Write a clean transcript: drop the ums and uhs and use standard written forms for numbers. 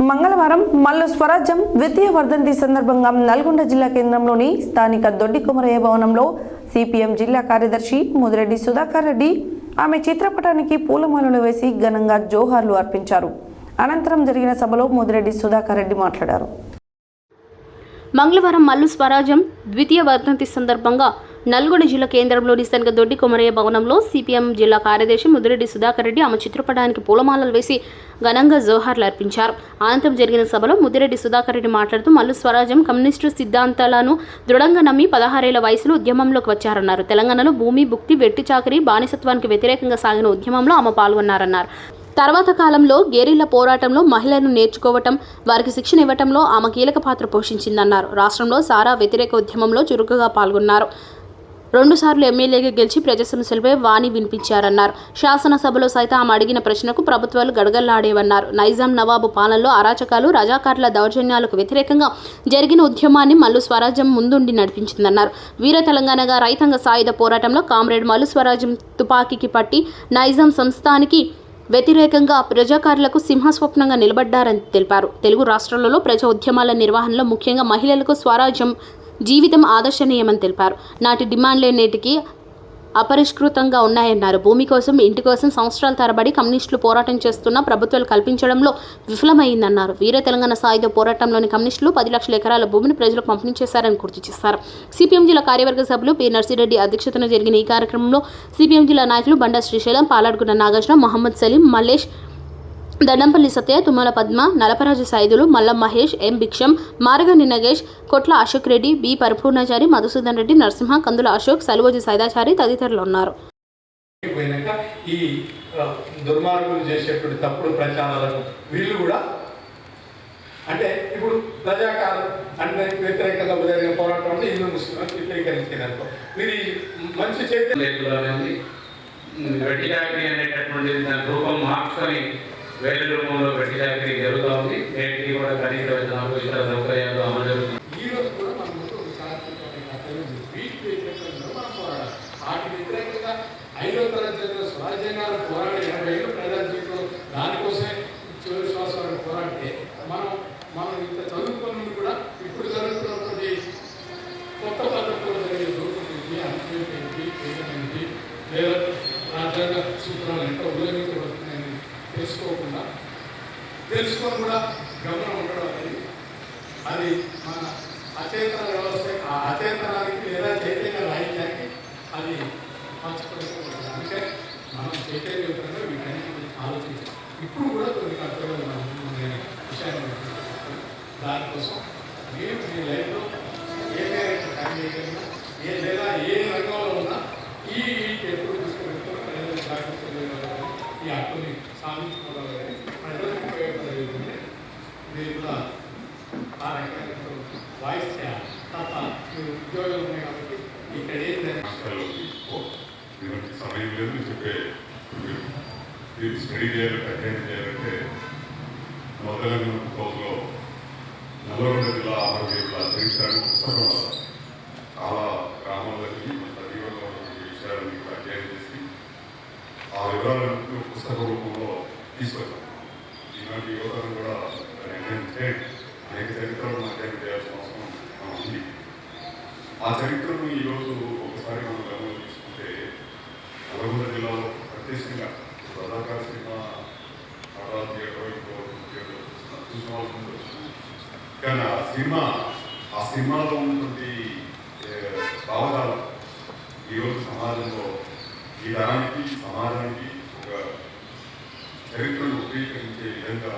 మంగళవారం మల్లు స్వరాజ్యం ద్వితీయ వర్ధంతి సందర్భంగా నల్గొండ జిల్లా కేంద్రంలోని స్థానిక దొడ్డి కుమరయ్య భవనంలో సిపిఎం జిల్లా కార్యదర్శి ముదిరెడ్డి సుధాకర్ రెడ్డి ఆమె చిత్రపటానికి పూలమాలలు వేసి ఘనంగా జోహార్లు అర్పించారు. అనంతరం జరిగిన సభలో ముదిరెడ్డి సుధాకర్ రెడ్డి మాట్లాడారు. మంగళవారం మల్లు స్వరాజ్యం ద్వితీయ వర్ధంతి సందర్భంగా నల్గొండ జిల్లా కేంద్రంలోని స్థానిక దొడ్డి కుమరయ్య భవనంలో సిపిఎం జిల్లా కార్యదర్శి ముదిరెడ్డి సుధాకర్ రెడ్డి ఆమె చిత్రపటానికి పూలమాలలు వేసి ఘనంగా జోహార్లు అర్పించారు. అనంతరం జరిగిన సభలో ముదిరెడ్డి సుధాకర్ రెడ్డి మాట్లాడుతూ మల్లు స్వరాజ్యం కమ్యూనిస్టు సిద్ధాంతాలను దృఢంగా నమ్మి 16 ఏళ్ల వయసులో ఉద్యమంలోకి వచ్చారన్నారు. తెలంగాణలో భూమి భుక్తి వెట్టి చాకరీ బానిసత్వానికి వ్యతిరేకంగా సాగిన ఉద్యమంలో ఆమె పాల్గొన్నారన్నారు. తర్వాత కాలంలో గెరిల్లా పోరాటంలో మహిళలను నేర్చుకోవటం, వారికి శిక్షణ ఇవ్వటంలో ఆమె కీలక పాత్ర పోషించిందన్నారు. రాష్ట్రంలో సారా వ్యతిరేక ఉద్యమంలో చురుకుగా పాల్గొన్నారు. 2 సార్లు ఎమ్మెల్యేగా గెలిచి ప్రజా సమస్యలపై వాణి వినిపించారన్నారు. శాసనసభలో సైతం ఆమె అడిగిన ప్రశ్నకు ప్రభుత్వాలు గడగల్లాడేవన్నారు. నైజాం నవాబు పాలనలో అరాచకాలు, రజాకార్ల దౌర్జన్యాలకు వ్యతిరేకంగా జరిగిన ఉద్యమాన్ని మల్లు స్వరాజ్యం ముందుండి నడిపించిందన్నారు. వీర తెలంగాణగా రైతాంగ సాయుధ పోరాటంలో కామ్రేడ్ మల్లు స్వరాజ్యం తుపాకీకి పట్టి నైజాం సంస్థానికి వ్యతిరేకంగా ప్రజాకారులకు సింహస్వప్నంగా నిలబడ్డారని తెలిపారు. తెలుగు రాష్ట్రాలలో ప్రజా ఉద్యమాల నిర్వహణలో ముఖ్యంగా మహిళలకు స్వరాజ్యం జీవితం ఆదర్శనీయమని తెలిపారు. నాటి డిమాండ్లే నేటికి అపరిష్కృతంగా ఉన్నాయన్నారు. భూమి కోసం, ఇంటి కోసం సంవత్సరాల తరబడి కమ్యూనిస్టులు పోరాటం చేస్తున్న ప్రభుత్వాలు కల్పించడంలో విఫలమైందన్నారు. వీర తెలంగాణ సాయుధ పోరాటంలోని కమ్యూనిస్టులు 10 లక్షల ఎకరాల భూమిని ప్రజలకు పంపిణీ చేశారని గుర్తు చేశారు. సిపిఎం జిల్లా కార్యవర్గ సభ్యులు పి నర్సిరెడ్డి అధ్యక్షతన జరిగిన ఈ కార్యక్రమంలో సిపిఎం జిల్లా నాయకులు బండా శ్రీశైలం, పాలాడుగున్న నాగార్జున, మహమ్మద్ సలీం, మల్లేష్, దండంపల్లి సత్య, తుమ్మల పద్మ, నలపరాజు సైదులు, మల్లం మహేష్, ఎం భిక్షం, మారగని నగేష్, కొట్ల అశోక్ రెడ్డి, బి పరిపూర్ణాచారి, మధుసూదన్ రెడ్డి, నరసింహ, కందుల అశోక్, సలువోజి సైదాచారి తదితరులు ఉన్నారు. ఈ దుర్మార్గులు చేసేటువంటి తప్పుడు ప్రచారాలకు వీళ్ళు కూడా అంటే ఇప్పుడు ప్రజాకాలం అంటే వ్యతిరేకంగా జరిగిన పోరాటం అంటే హిందూ ముస్లింలకు వ్యతిరేకరించినారు. మీరు మంచి చైతన్యం వెట్టి చాకరీ అనేటటువంటి దాని రూపం మార్చుకొని వేరే రూపంలో వెట్టి చాకరీ జరుగుతూ ఉంది. నేటికి కూడా కనీస వేతనాలు, ఇతర సౌకర్యాలు అమలు జరుగుతుంది. ఈ రోజు కూడా మన ముందు వాటి వ్యతిరేకంగా 5వ తరగతి స్వరాజ్యంగా పోరాడి 80 ఏళ్ళు ప్రజా జీవితంలో దానికోసమే చివరి శ్వాస వరకు పోరాడితే మనం ఇంత చదువుకుని కూడా ఇప్పుడు జరుగుతున్నటువంటి కొత్త పద్ధతుల్లో జరిగే దోపిడీ అన్వేషించి లేదా రాజ్యాంగ సూత్రాలు ఎంత ఉల్లంఘించబడుతున్నాయని తెలుసుకొని కూడా గమనం ఉండడం అనేది అది మన అచేతన వ్యవస్థ, ఆ అచేతనానికి లేదా చైతన్య రాహిత్యానికి అది పంచుకోవడం. అందుకే మనం చైతన్యయుతంగా వీటన్నిటి ఆలోచించాలి. ఇప్పుడు కూడా కొన్ని కర్తవ్యాలు విషయాన్ని దానికోసం మీరు మీ లైఫ్లో ఏదైనా టైం చేయగలిగినా లేదా ఏ రంగంలో ఉన్నా ఈ ఎప్పుడు తీసుకువెళ్తున్నా ప్రజలకు జాగ్రత్త ఈ హక్కుని సాధించుకోవాలి. ప్రజలకు ఉపయోగపడేది మీరు కూడా ఆ రకంగా వాయిస్ చేయాలి తప్ప మీరు ఉద్యోగాలు ఉన్నాయి కాబట్టి ఇక్కడ ఏంటంటే సమయం లేదు చెప్పే స్టడీ చేయాలి, అటెండ్ చేయాలంటే మొదలైన రోజులో నల్గొండ జిల్లా ఆరోగ్యంలో చరిత్రను పుస్తకం చాలా గ్రామాలకి సజీవంగా ఉన్నటువంటి విషయాలని అధ్యయనం చేసి ఆ వివరాలను పుస్తక రూపంలో తీసుకొచ్చాం. ఈనాటి యువతను కూడా ఏంటంటే అనేక చరిత్రలను అధ్యయనం చేయాల్సిన అవసరం ఉంది. ఆ చరిత్రను ఈరోజు ఒకసారి మనం గమనం తీసుకుంటే నల్గొండ జిల్లాలో ప్రత్యేకంగా రజాకార్ సినిమా కానీ ఆ సినిమాలో ఉన్నటువంటి భావజాలం ఈరోజు సమాజంలో ఈ తరానికి సమాజానికి ఒక చరిత్రను ఉపయోగించే విధంగా